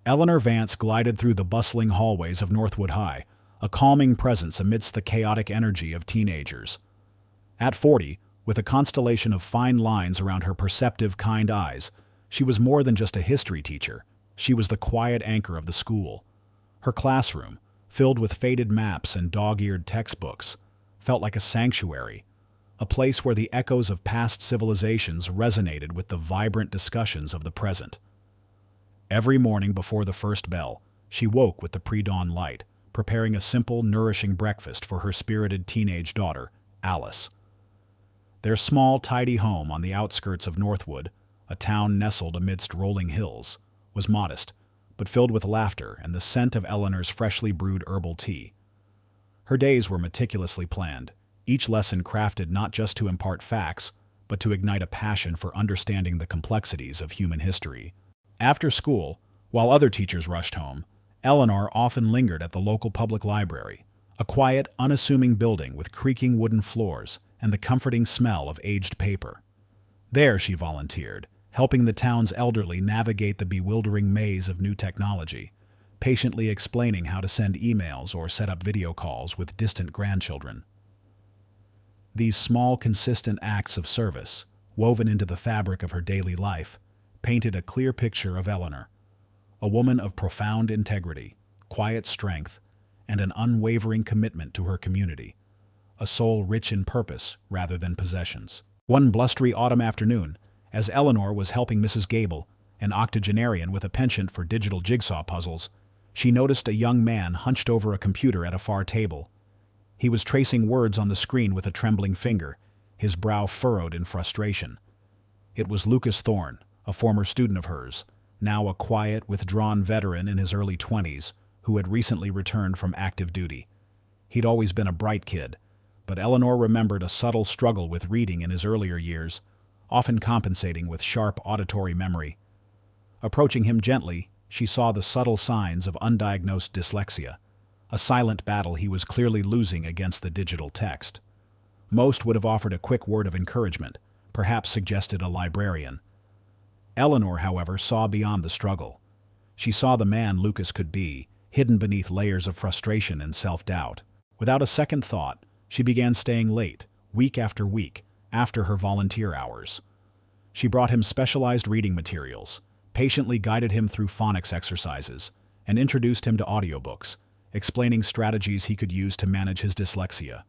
Eleanor Vance glided through the bustling hallways of Northwood High, a calming presence amidst the chaotic energy of teenagers. At 40, with a constellation of fine lines around her perceptive, kind eyes, she was more than just a history teacher. She was the quiet anchor of the school. Her classroom, filled with faded maps and dog-eared textbooks, felt like a sanctuary, a place where the echoes of past civilizations resonated with the vibrant discussions of the present. Every morning before the first bell, she woke with the pre-dawn light, preparing a simple, nourishing breakfast for her spirited teenage daughter, Alice. Their small, tidy home on the outskirts of Northwood, a town nestled amidst rolling hills, was modest, but filled with laughter and the scent of Eleanor's freshly brewed herbal tea. Her days were meticulously planned, each lesson crafted not just to impart facts, but to ignite a passion for understanding the complexities of human history. After school, while other teachers rushed home, Eleanor often lingered at the local public library, a quiet, unassuming building with creaking wooden floors and the comforting smell of aged paper. There she volunteered, helping the town's elderly navigate the bewildering maze of new technology, patiently explaining how to send emails or set up video calls with distant grandchildren. These small, consistent acts of service, woven into the fabric of her daily life, painted a clear picture of Eleanor, a woman of profound integrity, quiet strength, and an unwavering commitment to her community, a soul rich in purpose rather than possessions. One blustery autumn afternoon, as Eleanor was helping Mrs. Gable, an octogenarian with a penchant for digital jigsaw puzzles, she noticed a young man hunched over a computer at a far table. He was tracing words on the screen with a trembling finger, his brow furrowed in frustration. It was Lucas Thorne, a former student of hers, now a quiet, withdrawn veteran in his early 20s, who had recently returned from active duty. He'd always been a bright kid, but Eleanor remembered a subtle struggle with reading in his earlier years, often compensating with sharp auditory memory. Approaching him gently, she saw the subtle signs of undiagnosed dyslexia, a silent battle he was clearly losing against the digital text. Most would have offered a quick word of encouragement, perhaps suggested a librarian. Eleanor, however, saw beyond the struggle. She saw the man Lucas could be, hidden beneath layers of frustration and self-doubt. Without a second thought, she began staying late, week after week, after her volunteer hours. She brought him specialized reading materials, patiently guided him through phonics exercises, and introduced him to audiobooks, explaining strategies he could use to manage his dyslexia.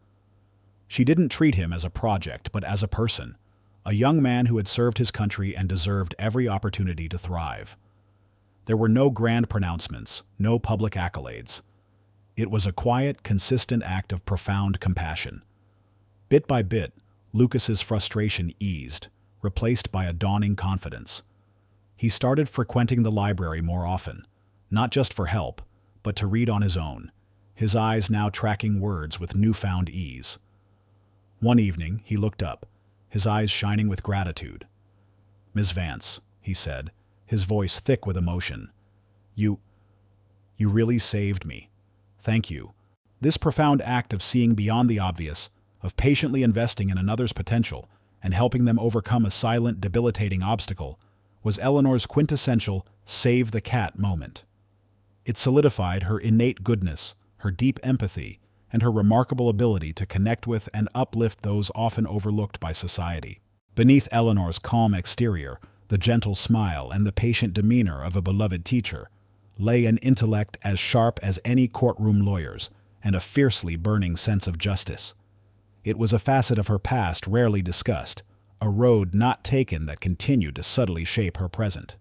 She didn't treat him as a project, but as a person, a young man who had served his country and deserved every opportunity to thrive. There were no grand pronouncements, no public accolades. It was a quiet, consistent act of profound compassion. Bit by bit, Lucas's frustration eased, replaced by a dawning confidence. He started frequenting the library more often, not just for help, but to read on his own, his eyes now tracking words with newfound ease. One evening, he looked up, his eyes shining with gratitude. "Miss Vance," he said, his voice thick with emotion. You really saved me. Thank you." This profound act of seeing beyond the obvious, of patiently investing in another's potential and helping them overcome a silent, debilitating obstacle, was Eleanor's quintessential save the cat moment. It solidified her innate goodness, her deep empathy, and her remarkable ability to connect with and uplift those often overlooked by society. Beneath Eleanor's calm exterior, the gentle smile and the patient demeanor of a beloved teacher, lay an intellect as sharp as any courtroom lawyer's and a fiercely burning sense of justice. It was a facet of her past rarely discussed, a road not taken that continued to subtly shape her present.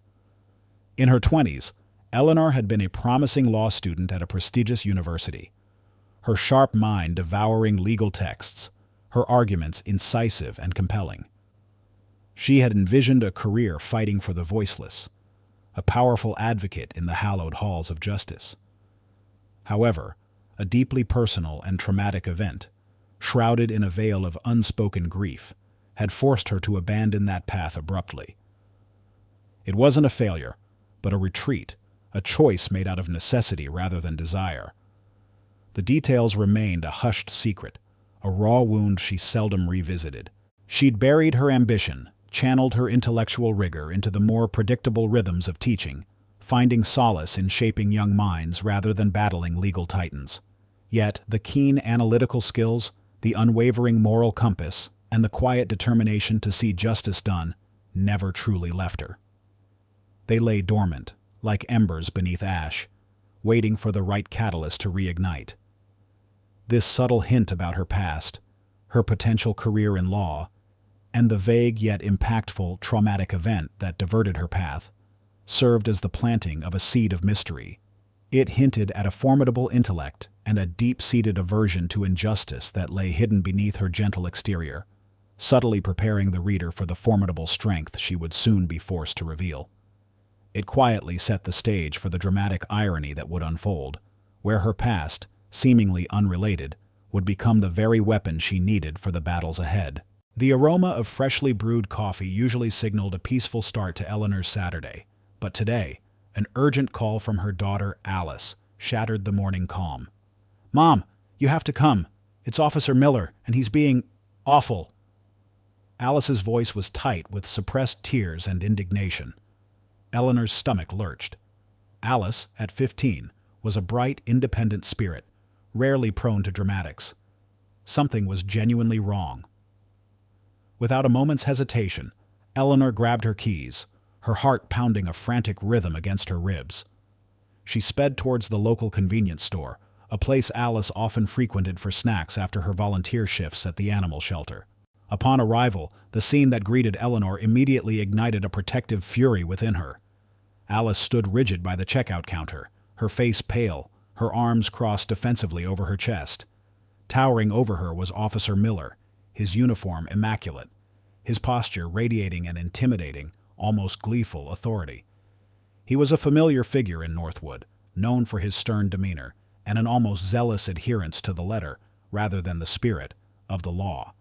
In her 20s, Eleanor had been a promising law student at a prestigious university, her sharp mind devouring legal texts, her arguments incisive and compelling. She had envisioned a career fighting for the voiceless, a powerful advocate in the hallowed halls of justice. However, a deeply personal and traumatic event, shrouded in a veil of unspoken grief, had forced her to abandon that path abruptly. It wasn't a failure, but a retreat, a choice made out of necessity rather than desire. The details remained a hushed secret, a raw wound she seldom revisited. She'd buried her ambition, channeled her intellectual rigor into the more predictable rhythms of teaching, finding solace in shaping young minds rather than battling legal titans. Yet, the keen analytical skills, the unwavering moral compass, and the quiet determination to see justice done never truly left her. They lay dormant, like embers beneath ash, waiting for the right catalyst to reignite. This subtle hint about her past, her potential career in law, and the vague yet impactful traumatic event that diverted her path, served as the planting of a seed of mystery. It hinted at a formidable intellect and a deep-seated aversion to injustice that lay hidden beneath her gentle exterior, subtly preparing the reader for the formidable strength she would soon be forced to reveal. It quietly set the stage for the dramatic irony that would unfold, where her past, seemingly unrelated, would become the very weapon she needed for the battles ahead. The aroma of freshly brewed coffee usually signaled a peaceful start to Eleanor's Saturday, but today, an urgent call from her daughter, Alice, shattered the morning calm. "Mom, you have to come. It's Officer Miller, and he's being awful." Alice's voice was tight with suppressed tears and indignation. Eleanor's stomach lurched. Alice, at 15, was a bright, independent spirit, rarely prone to dramatics. Something was genuinely wrong. Without a moment's hesitation, Eleanor grabbed her keys, her heart pounding a frantic rhythm against her ribs. She sped towards the local convenience store, a place Alice often frequented for snacks after her volunteer shifts at the animal shelter. Upon arrival, the scene that greeted Eleanor immediately ignited a protective fury within her. Alice stood rigid by the checkout counter, her face pale, her arms crossed defensively over her chest. Towering over her was Officer Miller, his uniform immaculate, his posture radiating an intimidating, almost gleeful authority. He was a familiar figure in Northwood, known for his stern demeanor and an almost zealous adherence to the letter, rather than the spirit, of the law.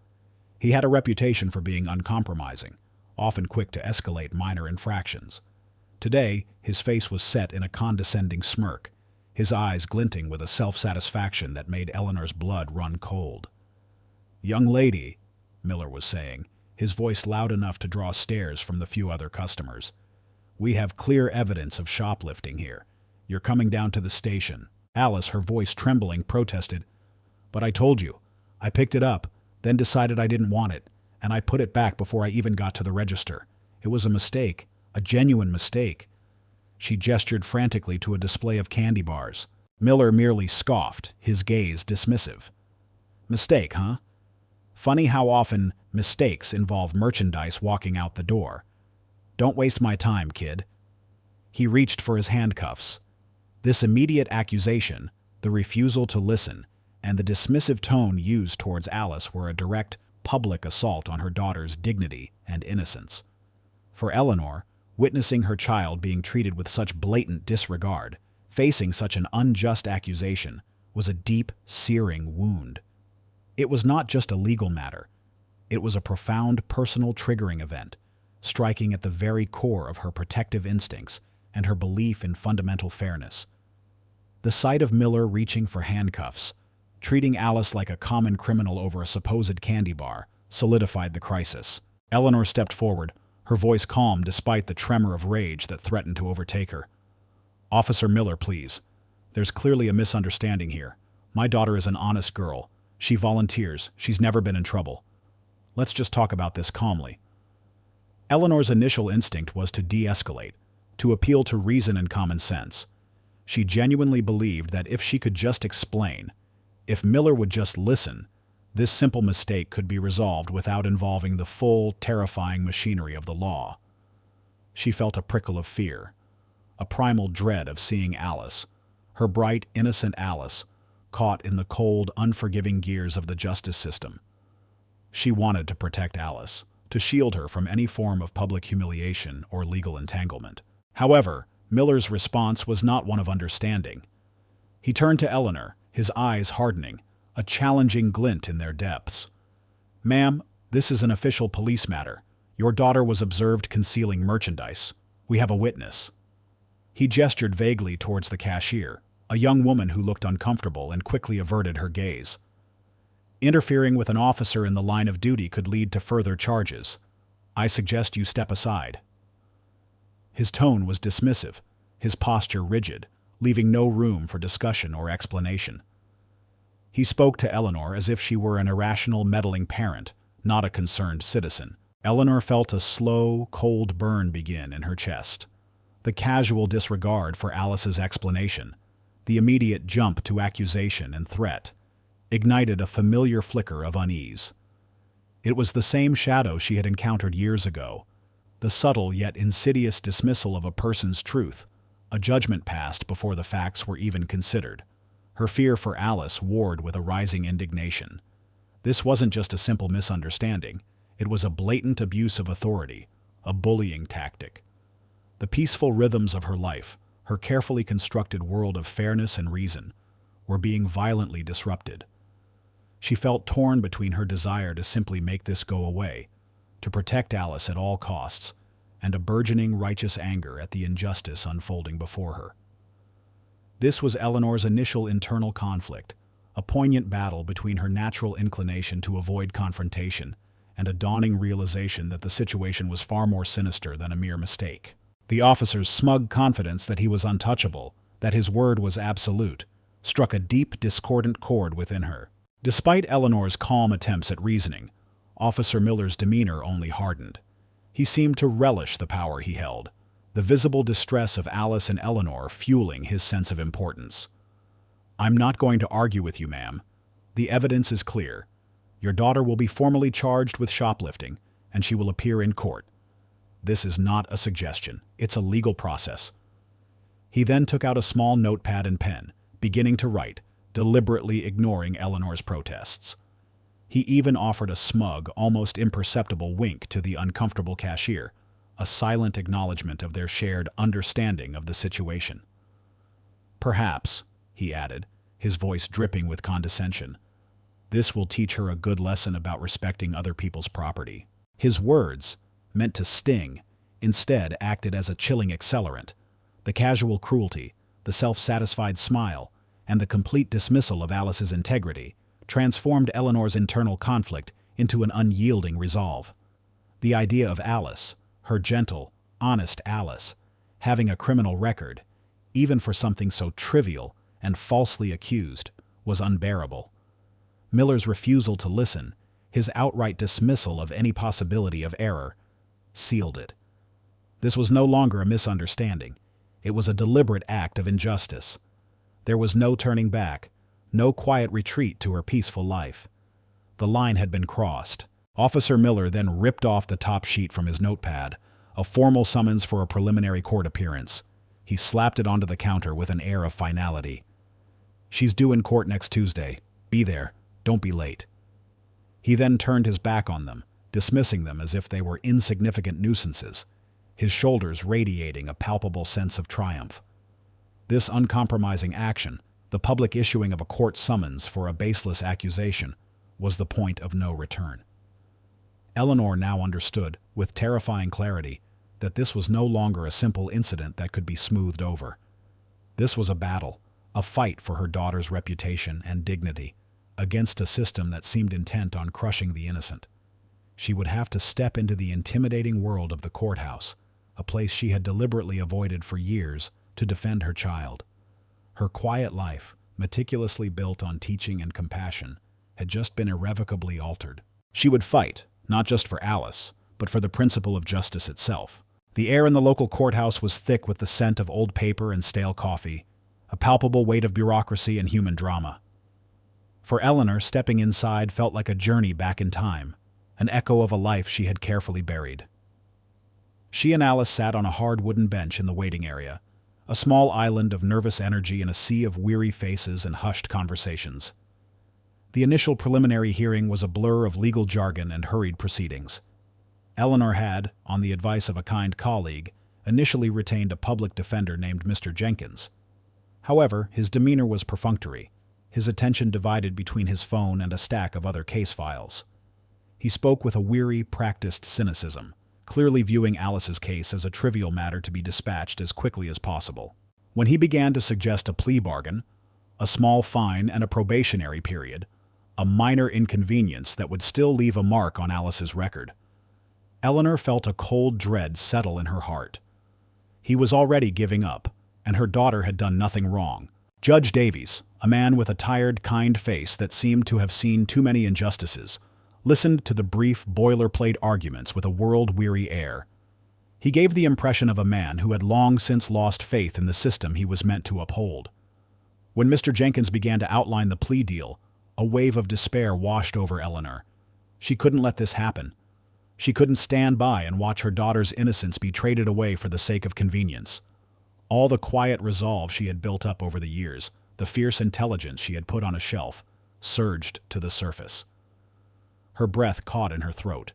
He had a reputation for being uncompromising, often quick to escalate minor infractions. Today, his face was set in a condescending smirk, his eyes glinting with a self-satisfaction that made Eleanor's blood run cold. "Young lady," Miller was saying, his voice loud enough to draw stares from the few other customers. "We have clear evidence of shoplifting here. You're coming down to the station." Alice, her voice trembling, protested. "But I told you. I picked it up, then decided I didn't want it, and I put it back before I even got to the register. It was a mistake, a genuine mistake." She gestured frantically to a display of candy bars. Miller merely scoffed, his gaze dismissive. "Mistake, huh? Funny how often mistakes involve merchandise walking out the door. Don't waste my time, kid." He reached for his handcuffs. This immediate accusation, the refusal to listen, and the dismissive tone used towards Alice were a direct, public assault on her daughter's dignity and innocence. For Eleanor, witnessing her child being treated with such blatant disregard, facing such an unjust accusation, was a deep, searing wound. It was not just a legal matter. It was a profound personal triggering event, striking at the very core of her protective instincts and her belief in fundamental fairness. The sight of Miller reaching for handcuffs, treating Alice like a common criminal over a supposed candy bar, solidified the crisis. Eleanor stepped forward, her voice calm despite the tremor of rage that threatened to overtake her. "Officer Miller, please. There's clearly a misunderstanding here. My daughter is an honest girl. She volunteers. She's never been in trouble. Let's just talk about this calmly." Eleanor's initial instinct was to de-escalate, to appeal to reason and common sense. She genuinely believed that if she could just explain, if Miller would just listen, this simple mistake could be resolved without involving the full, terrifying machinery of the law. She felt a prickle of fear, a primal dread of seeing Alice, her bright, innocent Alice, caught in the cold, unforgiving gears of the justice system. She wanted to protect Alice, to shield her from any form of public humiliation or legal entanglement. However, Miller's response was not one of understanding. He turned to Eleanor, his eyes hardening, a challenging glint in their depths. "Ma'am, this is an official police matter. Your daughter was observed concealing merchandise. We have a witness." He gestured vaguely towards the cashier, a young woman who looked uncomfortable and quickly averted her gaze. "Interfering with an officer in the line of duty could lead to further charges. I suggest you step aside." His tone was dismissive, his posture rigid, leaving no room for discussion or explanation. He spoke to Eleanor as if she were an irrational, meddling parent, not a concerned citizen. Eleanor felt a slow, cold burn begin in her chest. The casual disregard for Alice's explanation, the immediate jump to accusation and threat, ignited a familiar flicker of unease. It was the same shadow she had encountered years ago, the subtle yet insidious dismissal of a person's truth, a judgment passed before the facts were even considered. Her fear for Alice warred with a rising indignation. This wasn't just a simple misunderstanding. It was a blatant abuse of authority, a bullying tactic. The peaceful rhythms of her life, her carefully constructed world of fairness and reason, were being violently disrupted. She felt torn between her desire to simply make this go away, to protect Alice at all costs, and a burgeoning righteous anger at the injustice unfolding before her. This was Eleanor's initial internal conflict, a poignant battle between her natural inclination to avoid confrontation and a dawning realization that the situation was far more sinister than a mere mistake. The officer's smug confidence that he was untouchable, that his word was absolute, struck a deep, discordant chord within her. Despite Eleanor's calm attempts at reasoning, Officer Miller's demeanor only hardened. He seemed to relish the power he held, the visible distress of Alice and Eleanor fueling his sense of importance. "I'm not going to argue with you, ma'am. The evidence is clear. Your daughter will be formally charged with shoplifting, and she will appear in court. This is not a suggestion. It's a legal process." He then took out a small notepad and pen, beginning to write, deliberately ignoring Eleanor's protests. He even offered a smug, almost imperceptible wink to the uncomfortable cashier, a silent acknowledgement of their shared understanding of the situation. "Perhaps," he added, his voice dripping with condescension, "this will teach her a good lesson about respecting other people's property." His words, meant to sting, instead acted as a chilling accelerant. The casual cruelty, the self-satisfied smile, and the complete dismissal of Alice's integrity transformed Eleanor's internal conflict into an unyielding resolve. The idea of Alice, her gentle, honest Alice, having a criminal record, even for something so trivial and falsely accused, was unbearable. Miller's refusal to listen, his outright dismissal of any possibility of error, sealed it. This was no longer a misunderstanding. It was a deliberate act of injustice. There was no turning back, no quiet retreat to her peaceful life. The line had been crossed. Officer Miller then ripped off the top sheet from his notepad, a formal summons for a preliminary court appearance. He slapped it onto the counter with an air of finality. "She's due in court next Tuesday. Be there. Don't be late." He then turned his back on them, dismissing them as if they were insignificant nuisances, his shoulders radiating a palpable sense of triumph. This uncompromising action, the public issuing of a court summons for a baseless accusation, was the point of no return. Eleanor now understood, with terrifying clarity, that this was no longer a simple incident that could be smoothed over. This was a battle, a fight for her daughter's reputation and dignity, against a system that seemed intent on crushing the innocent. She would have to step into the intimidating world of the courthouse, a place she had deliberately avoided for years, to defend her child. Her quiet life, meticulously built on teaching and compassion, had just been irrevocably altered. She would fight, not just for Alice, but for the principle of justice itself. The air in the local courthouse was thick with the scent of old paper and stale coffee, a palpable weight of bureaucracy and human drama. For Eleanor, stepping inside felt like a journey back in time, an echo of a life she had carefully buried. She and Alice sat on a hard wooden bench in the waiting area, a small island of nervous energy in a sea of weary faces and hushed conversations. The initial preliminary hearing was a blur of legal jargon and hurried proceedings. Eleanor had, on the advice of a kind colleague, initially retained a public defender named Mr. Jenkins. However, his demeanor was perfunctory, his attention divided between his phone and a stack of other case files. He spoke with a weary, practiced cynicism, clearly viewing Alice's case as a trivial matter to be dispatched as quickly as possible. When he began to suggest a plea bargain, a small fine and a probationary period, a minor inconvenience that would still leave a mark on Alice's record, Eleanor felt a cold dread settle in her heart. He was already giving up, and her daughter had done nothing wrong. Judge Davies, a man with a tired, kind face that seemed to have seen too many injustices, listened to the brief, boilerplate arguments with a world-weary air. He gave the impression of a man who had long since lost faith in the system he was meant to uphold. When Mr. Jenkins began to outline the plea deal, a wave of despair washed over Eleanor. She couldn't let this happen. She couldn't stand by and watch her daughter's innocence be traded away for the sake of convenience. All the quiet resolve she had built up over the years, the fierce intelligence she had put on a shelf, surged to the surface. Her breath caught in her throat.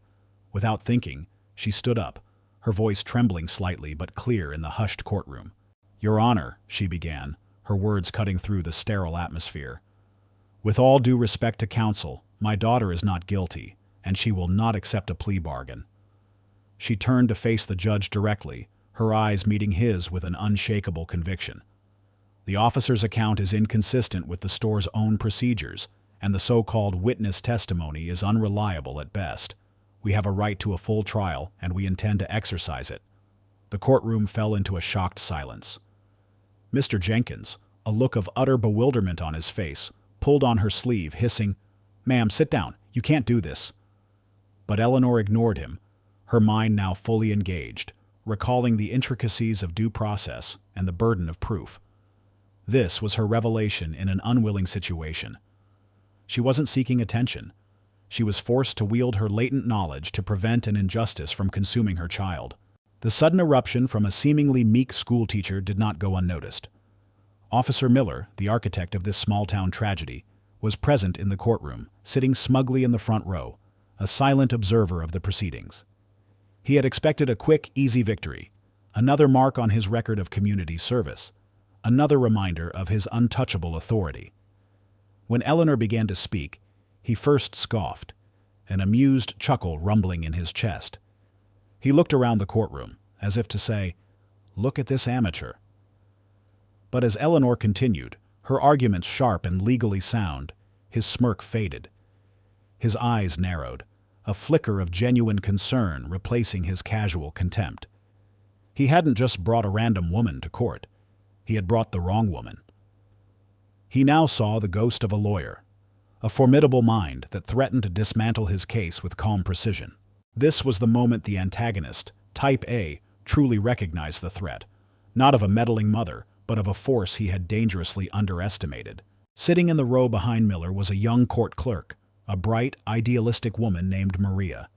Without thinking, she stood up, her voice trembling slightly but clear in the hushed courtroom. "Your Honor," she began, her words cutting through the sterile atmosphere. "With all due respect to counsel, my daughter is not guilty, and she will not accept a plea bargain." She turned to face the judge directly, her eyes meeting his with an unshakable conviction. "The officer's account is inconsistent with the store's own procedures, and the so-called witness testimony is unreliable at best. We have a right to a full trial, and we intend to exercise it." The courtroom fell into a shocked silence. Mr. Jenkins, a look of utter bewilderment on his face, pulled on her sleeve, hissing, "Ma'am, sit down. You can't do this." But Eleanor ignored him, her mind now fully engaged, recalling the intricacies of due process and the burden of proof. This was her revelation in an unwilling situation. She wasn't seeking attention. She was forced to wield her latent knowledge to prevent an injustice from consuming her child. The sudden eruption from a seemingly meek schoolteacher did not go unnoticed. Officer Miller, the architect of this small-town tragedy, was present in the courtroom, sitting smugly in the front row, a silent observer of the proceedings. He had expected a quick, easy victory, another mark on his record of community service, another reminder of his untouchable authority. When Eleanor began to speak, he first scoffed, an amused chuckle rumbling in his chest. He looked around the courtroom, as if to say, "Look at this amateur." But as Eleanor continued, her arguments sharp and legally sound, his smirk faded. His eyes narrowed, a flicker of genuine concern replacing his casual contempt. He hadn't just brought a random woman to court. He had brought the wrong woman. He now saw the ghost of a lawyer, a formidable mind that threatened to dismantle his case with calm precision. This was the moment the antagonist, Type A, truly recognized the threat, not of a meddling mother, but of a force he had dangerously underestimated. Sitting in the row behind Miller was a young court clerk, a bright, idealistic woman named Maria.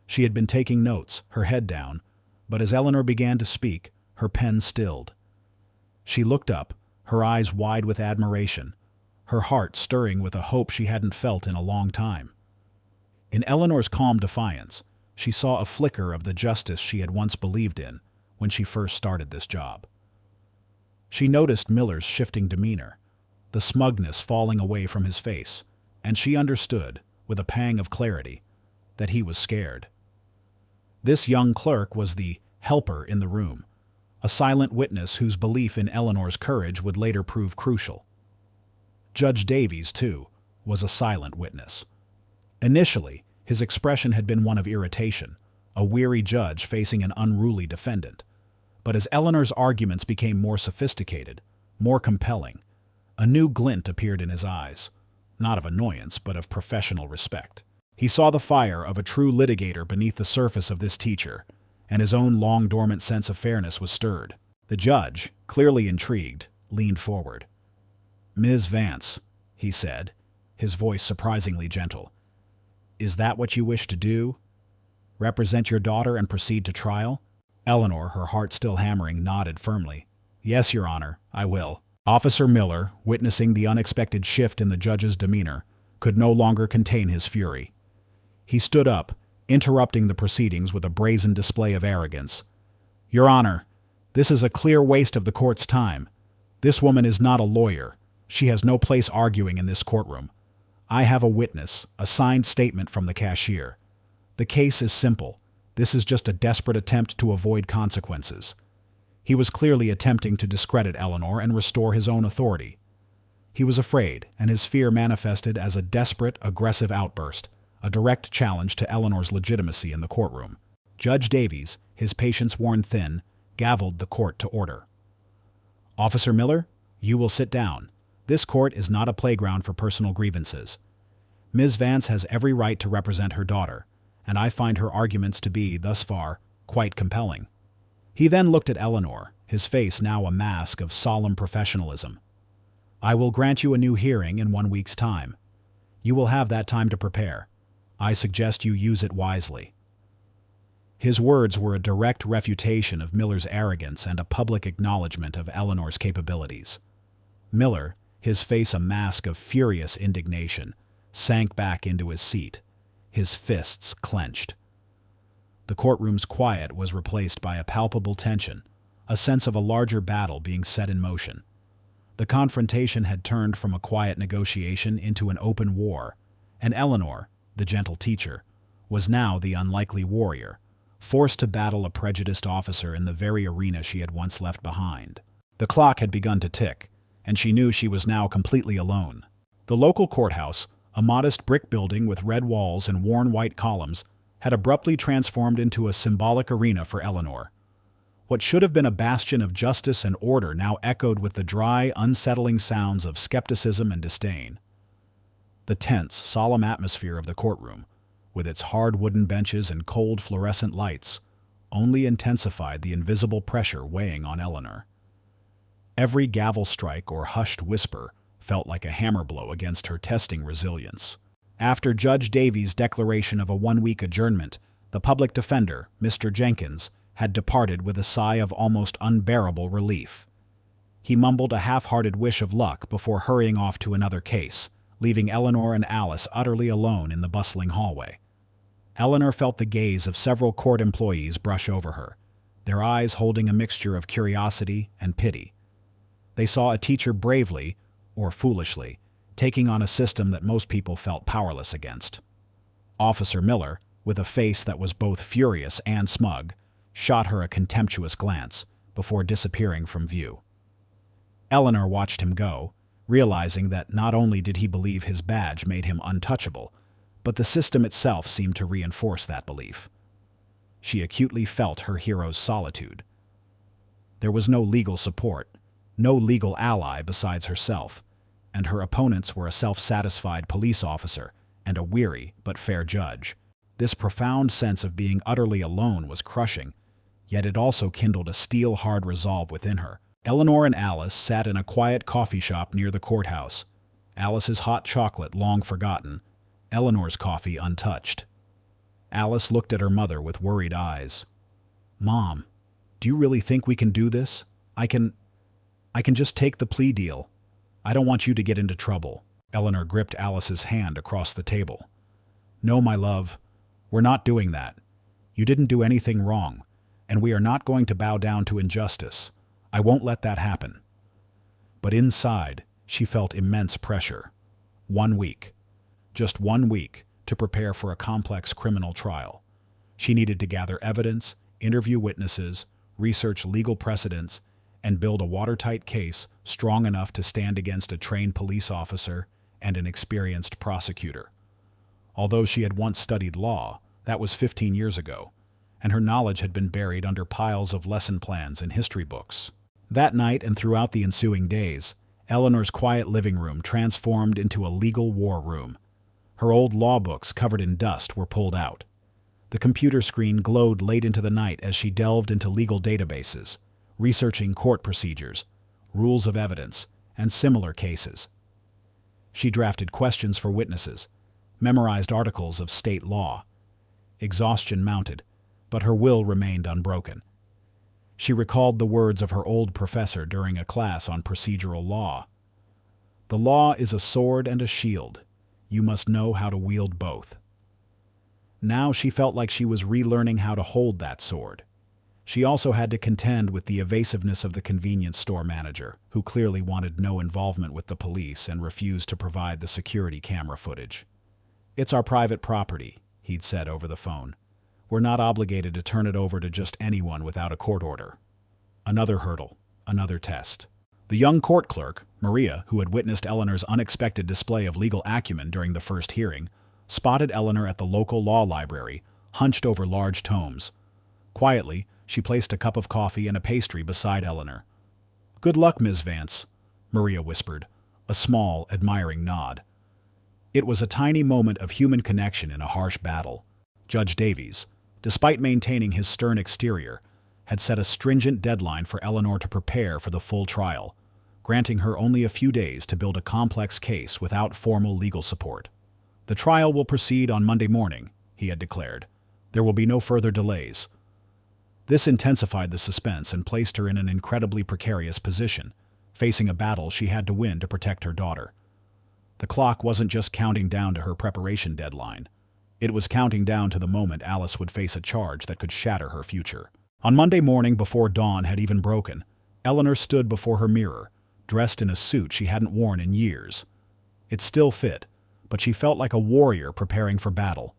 She had been taking notes, her head down, but as Eleanor began to speak, her pen stilled. She looked up, her eyes wide with admiration, her heart stirring with a hope she hadn't felt in a long time. In Eleanor's calm defiance, she saw a flicker of the justice she had once believed in when she first started this job. She noticed Miller's shifting demeanor, the smugness falling away from his face, and she understood, with a pang of clarity, that he was scared. This young clerk was the helper in the room, a silent witness whose belief in Eleanor's courage would later prove crucial. Judge Davies, too, was a silent witness. Initially, his expression had been one of irritation, a weary judge facing an unruly defendant. But as Eleanor's arguments became more sophisticated, more compelling, a new glint appeared in his eyes, not of annoyance, but of professional respect. He saw the fire of a true litigator beneath the surface of this teacher, and his own long-dormant sense of fairness was stirred. The judge, clearly intrigued, leaned forward. "Ms. Vance," he said, his voice surprisingly gentle, "is that what you wish to do? Represent your daughter and proceed to trial?" Eleanor, her heart still hammering, nodded firmly. "Yes, Your Honor, I will." Officer Miller, witnessing the unexpected shift in the judge's demeanor, could no longer contain his fury. He stood up, interrupting the proceedings with a brazen display of arrogance. "Your Honor, this is a clear waste of the court's time. This woman is not a lawyer. She has no place arguing in this courtroom. I have a witness, a signed statement from the cashier. The case is simple. This is just a desperate attempt to avoid consequences." He was clearly attempting to discredit Eleanor and restore his own authority. He was afraid, and his fear manifested as a desperate, aggressive outburst, a direct challenge to Eleanor's legitimacy in the courtroom. Judge Davies, his patience worn thin, gavelled the court to order. Officer Miller, you will sit down. This court is not a playground for personal grievances. Ms. Vance has every right to represent her daughter, and I find her arguments to be, thus far, quite compelling. He then looked at Eleanor, his face now a mask of solemn professionalism. I will grant you a new hearing in 1 week's time. You will have that time to prepare. I suggest you use it wisely. His words were a direct refutation of Miller's arrogance and a public acknowledgement of Eleanor's capabilities. Miller, his face a mask of furious indignation, sank back into his seat, his fists clenched. The courtroom's quiet was replaced by a palpable tension, a sense of a larger battle being set in motion. The confrontation had turned from a quiet negotiation into an open war, and Eleanor, the gentle teacher, was now the unlikely warrior, forced to battle a prejudiced officer in the very arena she had once left behind. The clock had begun to tick, and she knew she was now completely alone. The local courthouse, a modest brick building with red walls and worn white columns, had abruptly transformed into a symbolic arena for Eleanor. What should have been a bastion of justice and order now echoed with the dry, unsettling sounds of skepticism and disdain. The tense, solemn atmosphere of the courtroom, with its hard wooden benches and cold fluorescent lights, only intensified the invisible pressure weighing on Eleanor. Every gavel strike or hushed whisper felt like a hammer blow against her testing resilience. After Judge Davies' declaration of a 1-week adjournment, the public defender, Mr. Jenkins, had departed with a sigh of almost unbearable relief. He mumbled a half-hearted wish of luck before hurrying off to another case, leaving Eleanor and Alice utterly alone in the bustling hallway. Eleanor felt the gaze of several court employees brush over her, their eyes holding a mixture of curiosity and pity. They saw a teacher bravely, or foolishly, taking on a system that most people felt powerless against. Officer Miller, with a face that was both furious and smug, shot her a contemptuous glance before disappearing from view. Eleanor watched him go, realizing that not only did he believe his badge made him untouchable, but the system itself seemed to reinforce that belief. She acutely felt her hero's solitude. There was no legal support, no legal ally besides herself, and her opponents were a self-satisfied police officer and a weary but fair judge. This profound sense of being utterly alone was crushing, yet it also kindled a steel-hard resolve within her. Eleanor and Alice sat in a quiet coffee shop near the courthouse, Alice's hot chocolate long forgotten, Eleanor's coffee untouched. Alice looked at her mother with worried eyes. "Mom, do you really think we can do this? I can just take the plea deal. I don't want you to get into trouble." Eleanor gripped Alice's hand across the table. "No, my love, we're not doing that. You didn't do anything wrong, and we are not going to bow down to injustice. I won't let that happen." But inside, she felt immense pressure. 1 week. Just 1 week to prepare for a complex criminal trial. She needed to gather evidence, interview witnesses, research legal precedents, and build a watertight case strong enough to stand against a trained police officer and an experienced prosecutor. Although she had once studied law, that was 15 years ago, and her knowledge had been buried under piles of lesson plans and history books. That night and throughout the ensuing days, Eleanor's quiet living room transformed into a legal war room. Her old law books covered in dust were pulled out. The computer screen glowed late into the night as she delved into legal databases, researching court procedures, rules of evidence, and similar cases. She drafted questions for witnesses, memorized articles of state law. Exhaustion mounted, but her will remained unbroken. She recalled the words of her old professor during a class on procedural law. "The law is a sword and a shield. You must know how to wield both." Now she felt like she was relearning how to hold that sword. She also had to contend with the evasiveness of the convenience store manager, who clearly wanted no involvement with the police and refused to provide the security camera footage. "It's our private property," he'd said over the phone. "We're not obligated to turn it over to just anyone without a court order." Another hurdle, another test. The young court clerk, Maria, who had witnessed Eleanor's unexpected display of legal acumen during the first hearing, spotted Eleanor at the local law library, hunched over large tomes. Quietly, she placed a cup of coffee and a pastry beside Eleanor. "Good luck, Ms. Vance," Maria whispered, a small, admiring nod. It was a tiny moment of human connection in a harsh battle. Judge Davies, despite maintaining his stern exterior, had set a stringent deadline for Eleanor to prepare for the full trial, granting her only a few days to build a complex case without formal legal support. "The trial will proceed on Monday morning," he had declared. "There will be no further delays." This intensified the suspense and placed her in an incredibly precarious position, facing a battle she had to win to protect her daughter. The clock wasn't just counting down to her preparation deadline. It was counting down to the moment Alice would face a charge that could shatter her future. On Monday morning, before dawn had even broken, Eleanor stood before her mirror, dressed in a suit she hadn't worn in years. It still fit, but she felt like a warrior preparing for battle.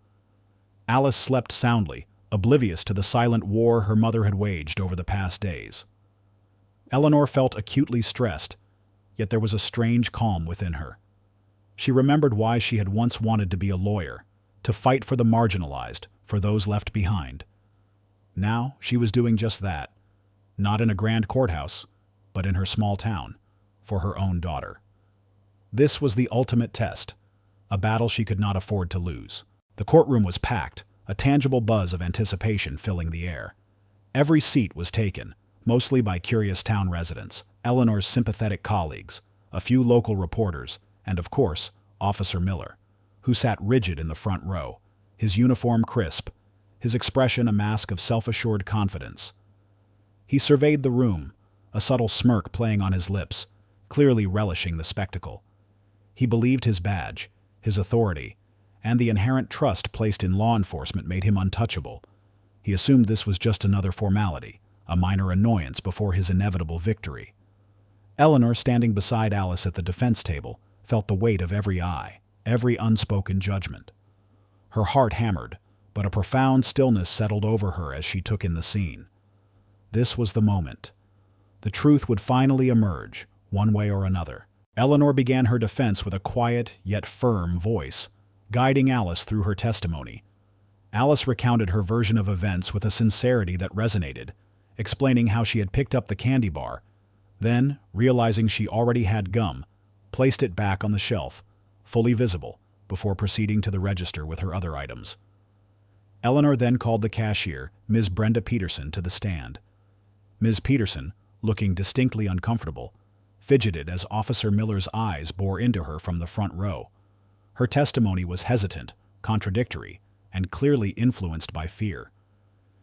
Alice slept soundly, oblivious to the silent war her mother had waged over the past days. Eleanor felt acutely stressed, yet there was a strange calm within her. She remembered why she had once wanted to be a lawyer, to fight for the marginalized, for those left behind. Now she was doing just that, not in a grand courthouse, but in her small town, for her own daughter. This was the ultimate test, a battle she could not afford to lose. The courtroom was packed, a tangible buzz of anticipation filling the air. Every seat was taken, mostly by curious town residents, Eleanor's sympathetic colleagues, a few local reporters, and of course, Officer Miller, who sat rigid in the front row, his uniform crisp, his expression a mask of self-assured confidence. He surveyed the room, a subtle smirk playing on his lips, clearly relishing the spectacle. He believed his badge, his authority, and the inherent trust placed in law enforcement made him untouchable. He assumed this was just another formality, a minor annoyance before his inevitable victory. Eleanor, standing beside Alice at the defense table, felt the weight of every eye, every unspoken judgment. Her heart hammered, but a profound stillness settled over her as she took in the scene. This was the moment. The truth would finally emerge, one way or another. Eleanor began her defense with a quiet yet firm voice, guiding Alice through her testimony. Alice recounted her version of events with a sincerity that resonated, explaining how she had picked up the candy bar, then, realizing she already had gum, placed it back on the shelf, fully visible, before proceeding to the register with her other items. Eleanor then called the cashier, Ms. Brenda Peterson, to the stand. Ms. Peterson, looking distinctly uncomfortable, fidgeted as Officer Miller's eyes bore into her from the front row. Her testimony was hesitant, contradictory, and clearly influenced by fear.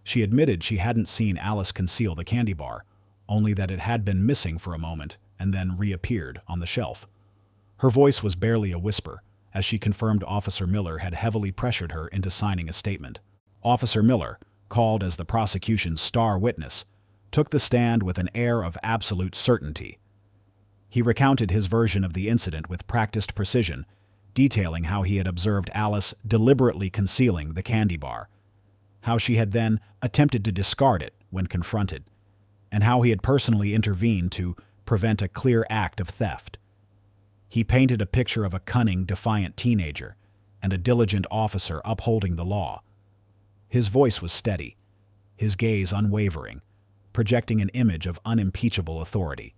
She admitted she hadn't seen Alice conceal the candy bar, only that it had been missing for a moment and then reappeared on the shelf. Her voice was barely a whisper, as she confirmed Officer Miller had heavily pressured her into signing a statement. Officer Miller, called as the prosecution's star witness, took the stand with an air of absolute certainty. He recounted his version of the incident with practiced precision, detailing how he had observed Alice deliberately concealing the candy bar, how she had then attempted to discard it when confronted, and how he had personally intervened to prevent a clear act of theft. He painted a picture of a cunning, defiant teenager and a diligent officer upholding the law. His voice was steady, his gaze unwavering, projecting an image of unimpeachable authority.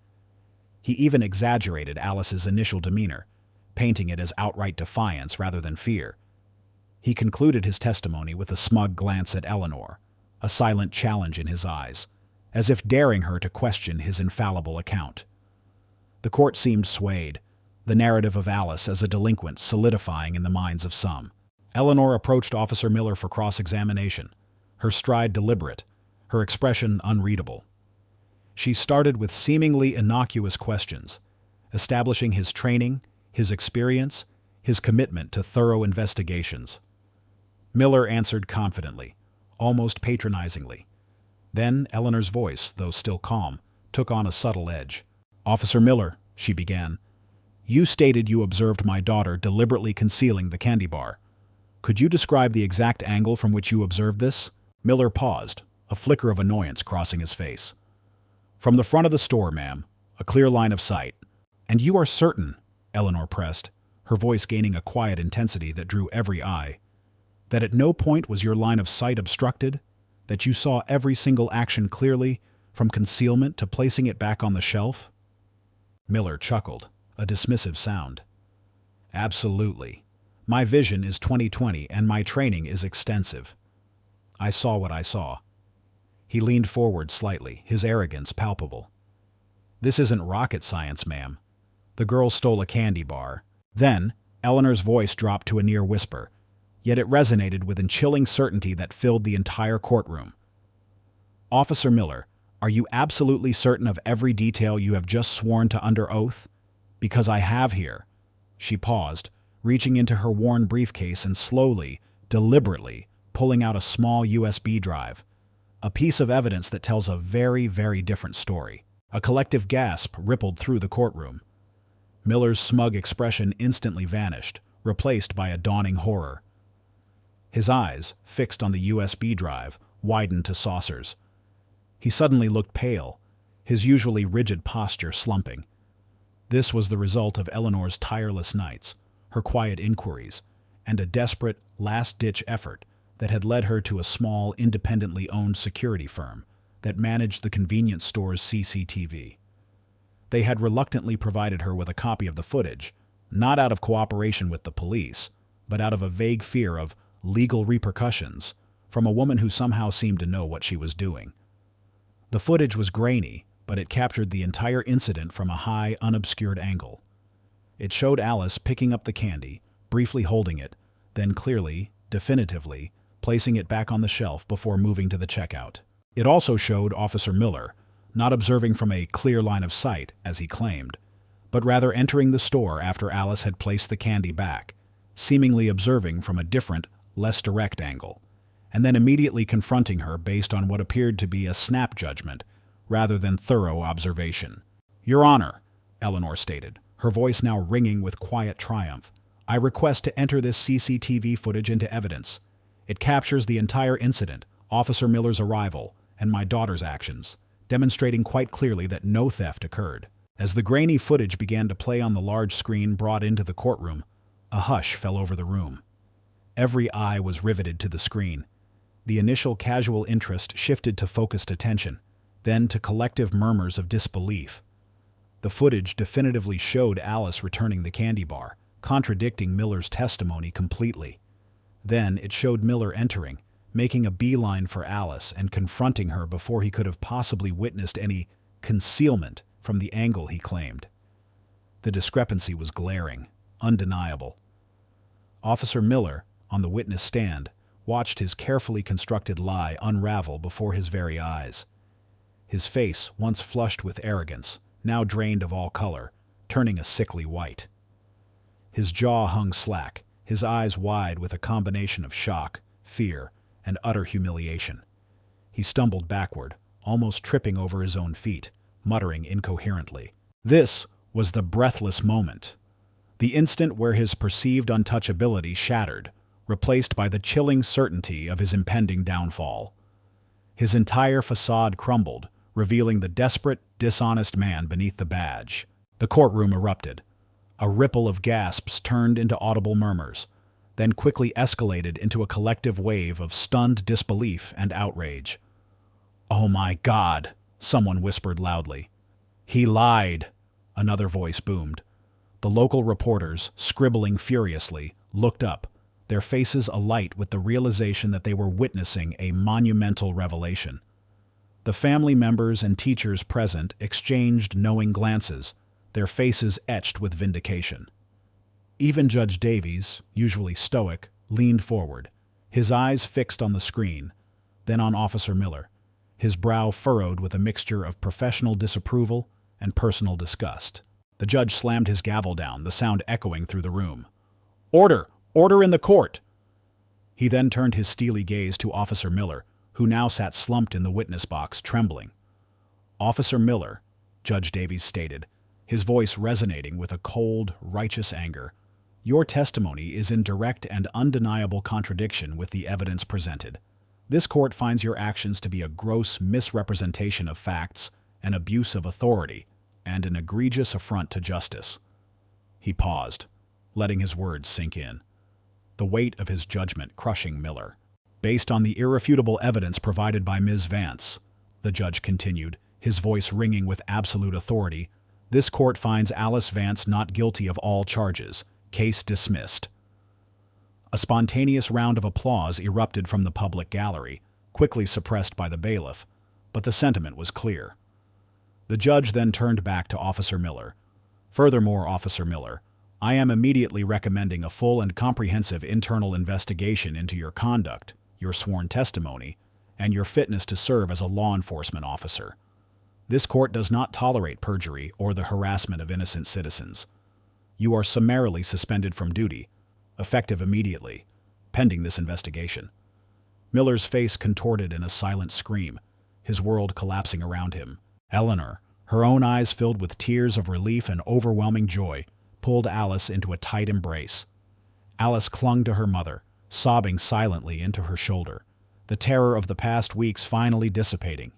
He even exaggerated Alice's initial demeanor, painting it as outright defiance rather than fear. He concluded his testimony with a smug glance at Eleanor, a silent challenge in his eyes, as if daring her to question his infallible account. The court seemed swayed, the narrative of Alice as a delinquent solidifying in the minds of some. Eleanor approached Officer Miller for cross-examination, her stride deliberate, her expression unreadable. She started with seemingly innocuous questions, establishing his training, his experience, his commitment to thorough investigations. Miller answered confidently, almost patronizingly. Then Eleanor's voice, though still calm, took on a subtle edge. "Officer Miller," she began, "you stated you observed my daughter deliberately concealing the candy bar. Could you describe the exact angle from which you observed this?" Miller paused, a flicker of annoyance crossing his face. "From the front of the store, ma'am, a clear line of sight." "And you are certain," Eleanor pressed, her voice gaining a quiet intensity that drew every eye, "that at no point was your line of sight obstructed, that you saw every single action clearly, from concealment to placing it back on the shelf?" Miller chuckled, a dismissive sound. Absolutely. My vision is 20/20 and my training is extensive. I saw what I saw. He leaned forward slightly, his arrogance palpable. This isn't rocket science, ma'am. The girl stole a candy bar. Then, Eleanor's voice dropped to a near whisper, yet it resonated with a chilling certainty that filled the entire courtroom. Officer Miller, are you absolutely certain of every detail you have just sworn to under oath? Because I have here. She paused, reaching into her worn briefcase and slowly, deliberately, pulling out a small USB drive. A piece of evidence that tells a very, very different story. A collective gasp rippled through the courtroom. Miller's smug expression instantly vanished, replaced by a dawning horror. His eyes, fixed on the USB drive, widened to saucers. He suddenly looked pale, his usually rigid posture slumping. This was the result of Eleanor's tireless nights, her quiet inquiries, and a desperate, last-ditch effort that had led her to a small, independently owned security firm that managed the convenience store's CCTV. They had reluctantly provided her with a copy of the footage, not out of cooperation with the police, but out of a vague fear of legal repercussions from a woman who somehow seemed to know what she was doing. The footage was grainy, but it captured the entire incident from a high, unobscured angle. It showed Alice picking up the candy, briefly holding it, then clearly, definitively, placing it back on the shelf before moving to the checkout. It also showed Officer Miller, not observing from a clear line of sight, as he claimed, but rather entering the store after Alice had placed the candy back, seemingly observing from a different, less direct angle, and then immediately confronting her based on what appeared to be a snap judgment, rather than thorough observation. Your Honor, Eleanor stated, her voice now ringing with quiet triumph, I request to enter this CCTV footage into evidence. It captures the entire incident, Officer Miller's arrival, and my daughter's actions, demonstrating quite clearly that no theft occurred. As the grainy footage began to play on the large screen brought into the courtroom, a hush fell over the room. Every eye was riveted to the screen. The initial casual interest shifted to focused attention, then to collective murmurs of disbelief. The footage definitively showed Alice returning the candy bar, contradicting Miller's testimony completely. Then it showed Miller entering, making a beeline for Alice and confronting her before he could have possibly witnessed any concealment from the angle he claimed. The discrepancy was glaring, undeniable. Officer Miller, on the witness stand, watched his carefully constructed lie unravel before his very eyes. His face, once flushed with arrogance, now drained of all color, turning a sickly white. His jaw hung slack, his eyes wide with a combination of shock, fear, and utter humiliation. He stumbled backward, almost tripping over his own feet, muttering incoherently. This was the breathless moment. The instant where his perceived untouchability shattered, replaced by the chilling certainty of his impending downfall. His entire facade crumbled, revealing the desperate, dishonest man beneath the badge. The courtroom erupted. A ripple of gasps turned into audible murmurs, then quickly escalated into a collective wave of stunned disbelief and outrage. "Oh my God," someone whispered loudly. "He lied," another voice boomed. The local reporters, scribbling furiously, looked up, their faces alight with the realization that they were witnessing a monumental revelation. The family members and teachers present exchanged knowing glances, their faces etched with vindication. Even Judge Davies, usually stoic, leaned forward, his eyes fixed on the screen, then on Officer Miller, his brow furrowed with a mixture of professional disapproval and personal disgust. The judge slammed his gavel down, the sound echoing through the room. "Order! Order in the court!" He then turned his steely gaze to Officer Miller, who now sat slumped in the witness box, trembling. "Officer Miller," Judge Davies stated, his voice resonating with a cold, righteous anger, "your testimony is in direct and undeniable contradiction with the evidence presented. This court finds your actions to be a gross misrepresentation of facts, an abuse of authority, and an egregious affront to justice." He paused, letting his words sink in, the weight of his judgment crushing Miller. "Based on the irrefutable evidence provided by Ms. Vance," the judge continued, his voice ringing with absolute authority, This court finds Alice Vance not guilty of all charges. Case dismissed. A spontaneous round of applause erupted from the public gallery, quickly suppressed by the bailiff, but the sentiment was clear. The judge then turned back to Officer Miller. Furthermore, Officer Miller, I am immediately recommending a full and comprehensive internal investigation into your conduct, your sworn testimony, and your fitness to serve as a law enforcement officer. This court does not tolerate perjury or the harassment of innocent citizens. You are summarily suspended from duty, effective immediately, pending this investigation. Miller's face contorted in a silent scream, his world collapsing around him. Eleanor, her own eyes filled with tears of relief and overwhelming joy, pulled Alice into a tight embrace. Alice clung to her mother, sobbing silently into her shoulder, the terror of the past weeks finally dissipating.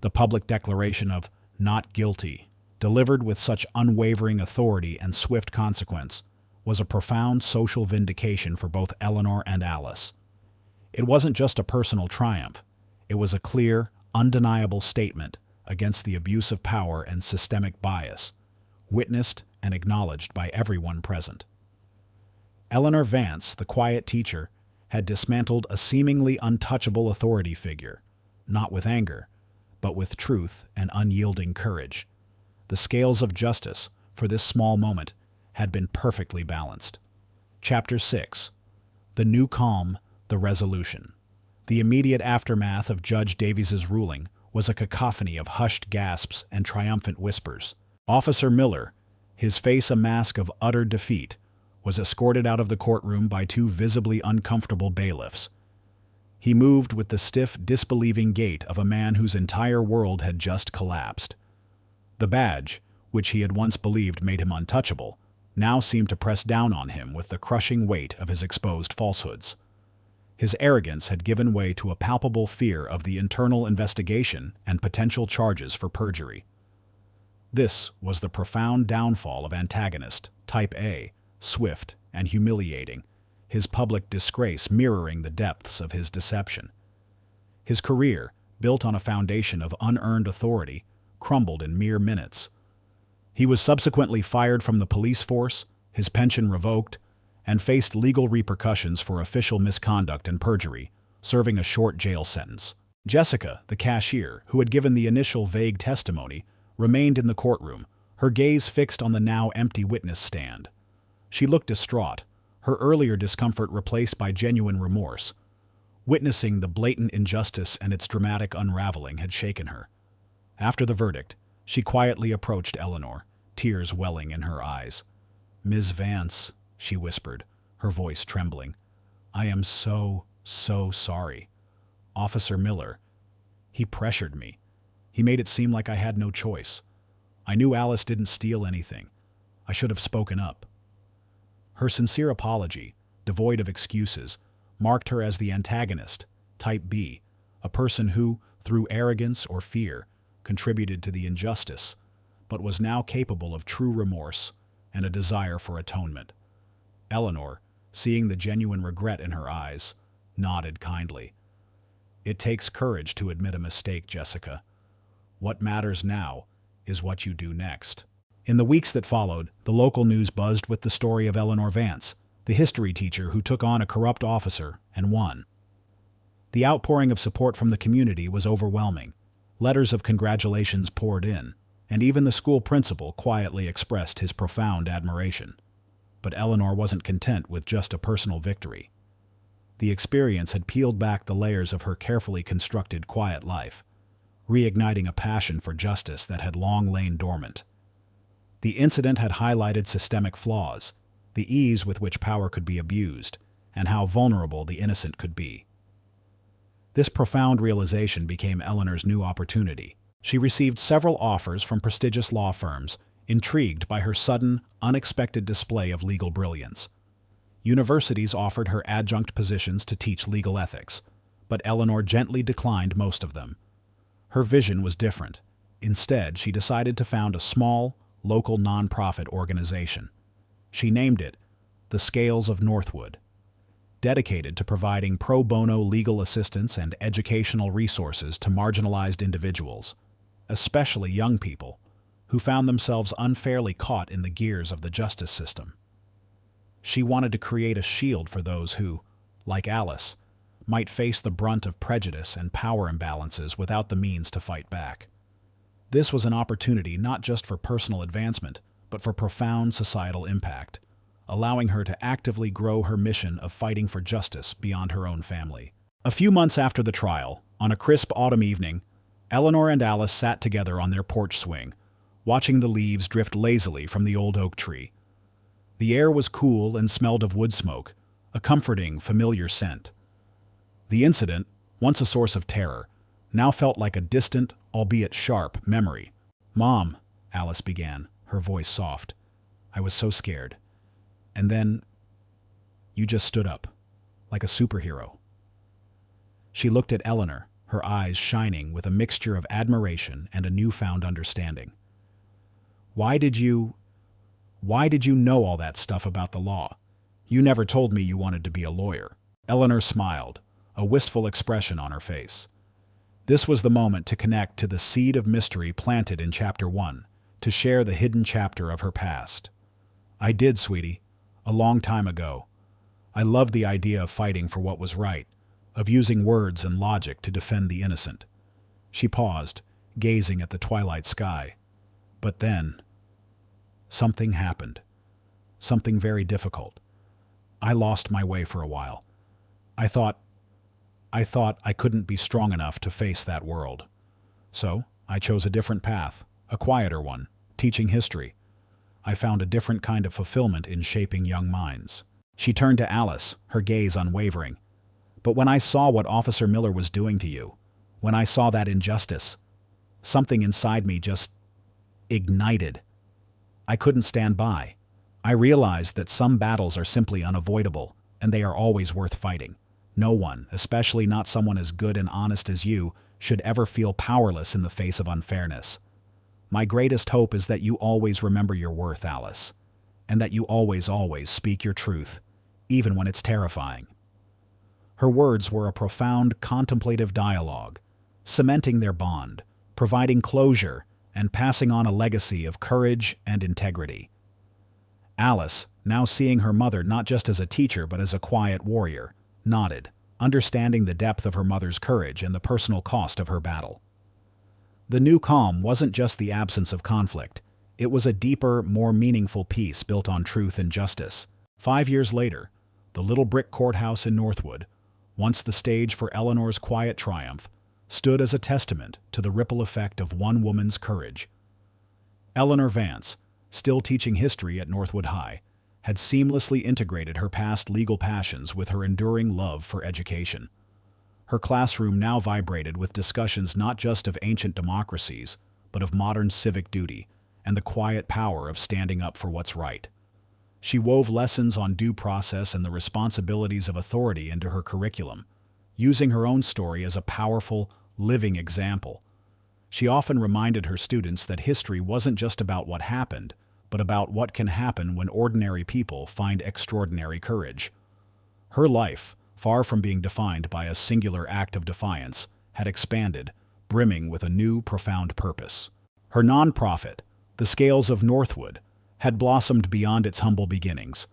The public declaration of "not guilty," delivered with such unwavering authority and swift consequence, was a profound social vindication for both Eleanor and Alice. It wasn't just a personal triumph. It was a clear, undeniable statement against the abuse of power and systemic bias, witnessed and acknowledged by everyone present. Eleanor Vance, the quiet teacher, had dismantled a seemingly untouchable authority figure, not with anger, but with truth and unyielding courage. The scales of justice, for this small moment, had been perfectly balanced. Chapter 6. The New Calm, the Resolution. The immediate aftermath of Judge Davies's ruling was a cacophony of hushed gasps and triumphant whispers. Officer Miller, his face a mask of utter defeat, was escorted out of the courtroom by two visibly uncomfortable bailiffs. He moved with the stiff, disbelieving gait of a man whose entire world had just collapsed. The badge, which he had once believed made him untouchable, now seemed to press down on him with the crushing weight of his exposed falsehoods. His arrogance had given way to a palpable fear of the internal investigation and potential charges for perjury. This was the profound downfall of antagonist, Type A, swift and humiliating, his public disgrace mirroring the depths of his deception. His career, built on a foundation of unearned authority, crumbled in mere minutes. He was subsequently fired from the police force, his pension revoked, and faced legal repercussions for official misconduct and perjury, serving a short jail sentence. Jessica, the cashier, who had given the initial vague testimony, remained in the courtroom, her gaze fixed on the now empty witness stand. She looked distraught, her earlier discomfort replaced by genuine remorse. Witnessing the blatant injustice and its dramatic unraveling had shaken her. After the verdict, she quietly approached Eleanor, tears welling in her eyes. "Ms. Vance," she whispered, her voice trembling, "I am so sorry. Officer Miller, he pressured me. He made it seem like I had no choice. I knew Alice didn't steal anything. I should have spoken up." Her sincere apology, devoid of excuses, marked her as the antagonist, Type B, a person who, through arrogance or fear, contributed to the injustice, but was now capable of true remorse and a desire for atonement. Eleanor, seeing the genuine regret in her eyes, nodded kindly. "It takes courage to admit a mistake, Jessica. What matters now is what you do next." In the weeks that followed, the local news buzzed with the story of Eleanor Vance, the history teacher who took on a corrupt officer and won. The outpouring of support from the community was overwhelming. Letters of congratulations poured in, and even the school principal quietly expressed his profound admiration. But Eleanor wasn't content with just a personal victory. The experience had peeled back the layers of her carefully constructed quiet life, reigniting a passion for justice that had long lain dormant. The incident had highlighted systemic flaws, the ease with which power could be abused, and how vulnerable the innocent could be. This profound realization became Eleanor's new opportunity. She received several offers from prestigious law firms, intrigued by her sudden, unexpected display of legal brilliance. Universities offered her adjunct positions to teach legal ethics, but Eleanor gently declined most of them. Her vision was different. Instead, she decided to found a small, local nonprofit organization. She named it the Scales of Northwood, dedicated to providing pro bono legal assistance and educational resources to marginalized individuals, especially young people, who found themselves unfairly caught in the gears of the justice system. She wanted to create a shield for those who, like Alice, might face the brunt of prejudice and power imbalances without the means to fight back. This was an opportunity not just for personal advancement, but for profound societal impact, allowing her to actively grow her mission of fighting for justice beyond her own family. A few months after the trial, on a crisp autumn evening, Eleanor and Alice sat together on their porch swing, watching the leaves drift lazily from the old oak tree. The air was cool and smelled of wood smoke, a comforting, familiar scent. The incident, once a source of terror, now felt like a distant, albeit sharp, memory. "Mom," Alice began, her voice soft. "I was so scared. And then you just stood up, like a superhero." She looked at Eleanor, her eyes shining with a mixture of admiration and a newfound understanding. Why did you know all that stuff about the law? You never told me you wanted to be a lawyer." Eleanor smiled, a wistful expression on her face. This was the moment to connect to the seed of mystery planted in Chapter 1, to share the hidden chapter of her past. "I did, sweetie, a long time ago. I loved the idea of fighting for what was right, of using words and logic to defend the innocent." She paused, gazing at the twilight sky. But then, something happened. Something very difficult. I lost my way for a while. I thought I couldn't be strong enough to face that world. So I chose a different path, a quieter one, teaching history. I found a different kind of fulfillment in shaping young minds. She turned to Alice, her gaze unwavering. "But when I saw what Officer Miller was doing to you, when I saw that injustice, something inside me just ignited. I couldn't stand by. I realized that some battles are simply unavoidable, and they are always worth fighting. No one, especially not someone as good and honest as you, should ever feel powerless in the face of unfairness. My greatest hope is that you always remember your worth, Alice, and that you always speak your truth, even when it's terrifying." Her words were a profound, contemplative dialogue, cementing their bond, providing closure, and passing on a legacy of courage and integrity. Alice, now seeing her mother not just as a teacher but as a quiet warrior, nodded, understanding the depth of her mother's courage and the personal cost of her battle. The new calm wasn't just the absence of conflict. It was a deeper, more meaningful peace built on truth and justice. 5 years later, the little brick courthouse in Northwood, once the stage for Eleanor's quiet triumph, stood as a testament to the ripple effect of one woman's courage. Eleanor Vance, still teaching history at Northwood High, had seamlessly integrated her past legal passions with her enduring love for education. Her classroom now vibrated with discussions not just of ancient democracies, but of modern civic duty and the quiet power of standing up for what's right. She wove lessons on due process and the responsibilities of authority into her curriculum, using her own story as a powerful, living example. She often reminded her students that history wasn't just about what happened, but about what can happen when ordinary people find extraordinary courage. Her life, far from being defined by a singular act of defiance, had expanded, brimming with a new, profound purpose. Her nonprofit, The Scales of Northwood, had blossomed beyond its humble beginnings.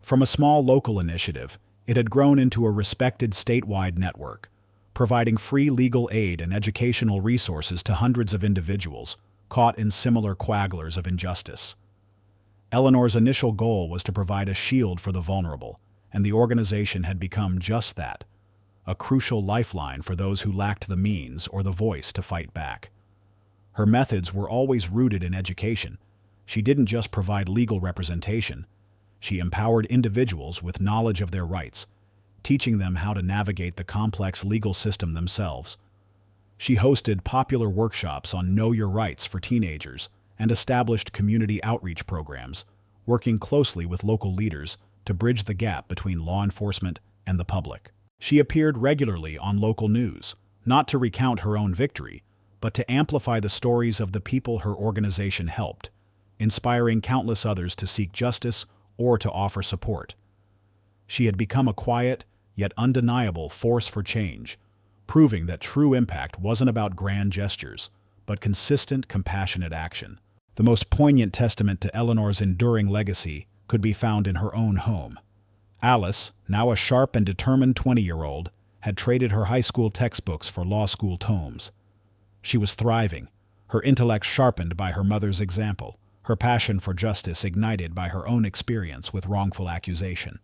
From a small local initiative, it had grown into a respected statewide network, providing free legal aid and educational resources to hundreds of individuals caught in similar quagglers of injustice. Eleanor's initial goal was to provide a shield for the vulnerable, and the organization had become just that, a crucial lifeline for those who lacked the means or the voice to fight back. Her methods were always rooted in education. She didn't just provide legal representation. She empowered individuals with knowledge of their rights, teaching them how to navigate the complex legal system themselves. She hosted popular workshops on Know Your Rights for teenagers and established community outreach programs, working closely with local leaders to bridge the gap between law enforcement and the public. She appeared regularly on local news, not to recount her own victory, but to amplify the stories of the people her organization helped, inspiring countless others to seek justice or to offer support. She had become a quiet, yet undeniable force for change, proving that true impact wasn't about grand gestures, but consistent, compassionate action. The most poignant testament to Eleanor's enduring legacy could be found in her own home. Alice, now a sharp and determined 20-year-old, had traded her high school textbooks for law school tomes. She was thriving, her intellect sharpened by her mother's example, her passion for justice ignited by her own experience with wrongful accusation.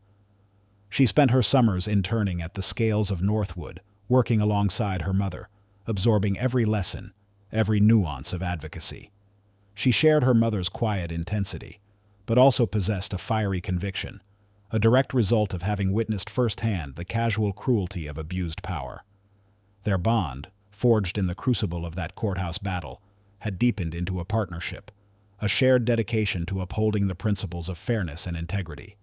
She spent her summers interning at the scales of Northwood, working alongside her mother, absorbing every lesson, every nuance of advocacy. She shared her mother's quiet intensity, but also possessed a fiery conviction, a direct result of having witnessed firsthand the casual cruelty of abused power. Their bond, forged in the crucible of that courthouse battle, had deepened into a partnership, a shared dedication to upholding the principles of fairness and integrity.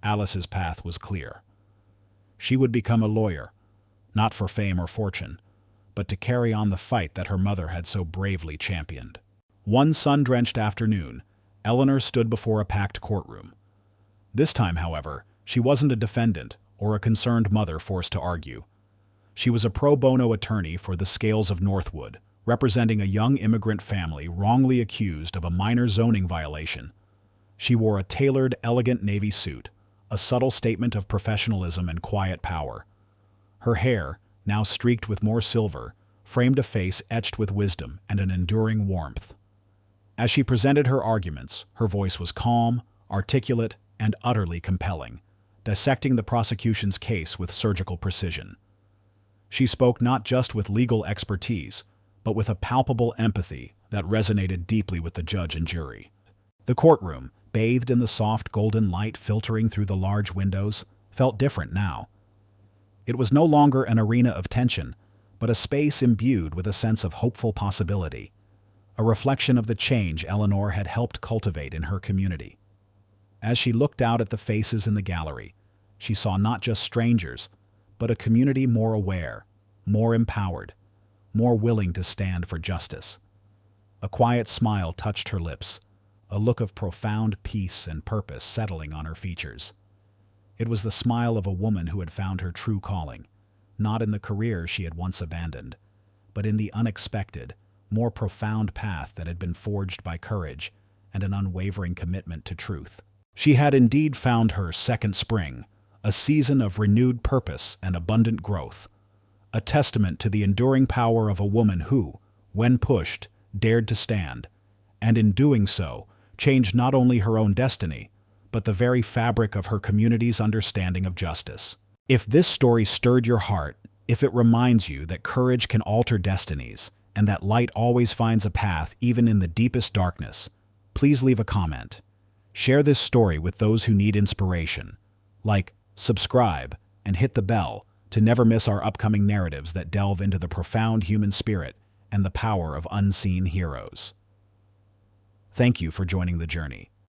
Alice's path was clear. She would become a lawyer, not for fame or fortune, but to carry on the fight that her mother had so bravely championed. One sun-drenched afternoon, Eleanor stood before a packed courtroom. This time, however, she wasn't a defendant or a concerned mother forced to argue. She was a pro bono attorney for the Scales of Northwood, representing a young immigrant family wrongly accused of a minor zoning violation. She wore a tailored, elegant navy suit, a subtle statement of professionalism and quiet power. Her hair, now streaked with more silver, framed a face etched with wisdom and an enduring warmth. As she presented her arguments, her voice was calm, articulate, and utterly compelling, dissecting the prosecution's case with surgical precision. She spoke not just with legal expertise, but with a palpable empathy that resonated deeply with the judge and jury. The courtroom, bathed in the soft golden light filtering through the large windows, felt different now. It was no longer an arena of tension, but a space imbued with a sense of hopeful possibility, a reflection of the change Eleanor had helped cultivate in her community. As she looked out at the faces in the gallery, she saw not just strangers, but a community more aware, more empowered, more willing to stand for justice. A quiet smile touched her lips, a look of profound peace and purpose settling on her features. It was the smile of a woman who had found her true calling, not in the career she had once abandoned, but in the unexpected, more profound path that had been forged by courage and an unwavering commitment to truth. She had indeed found her second spring, a season of renewed purpose and abundant growth, a testament to the enduring power of a woman who, when pushed, dared to stand, and in doing so, changed not only her own destiny, but the very fabric of her community's understanding of justice. If this story stirred your heart, if it reminds you that courage can alter destinies, and that light always finds a path even in the deepest darkness, please leave a comment. Share this story with those who need inspiration. Like, subscribe, and hit the bell to never miss our upcoming narratives that delve into the profound human spirit and the power of unseen heroes. Thank you for joining the journey.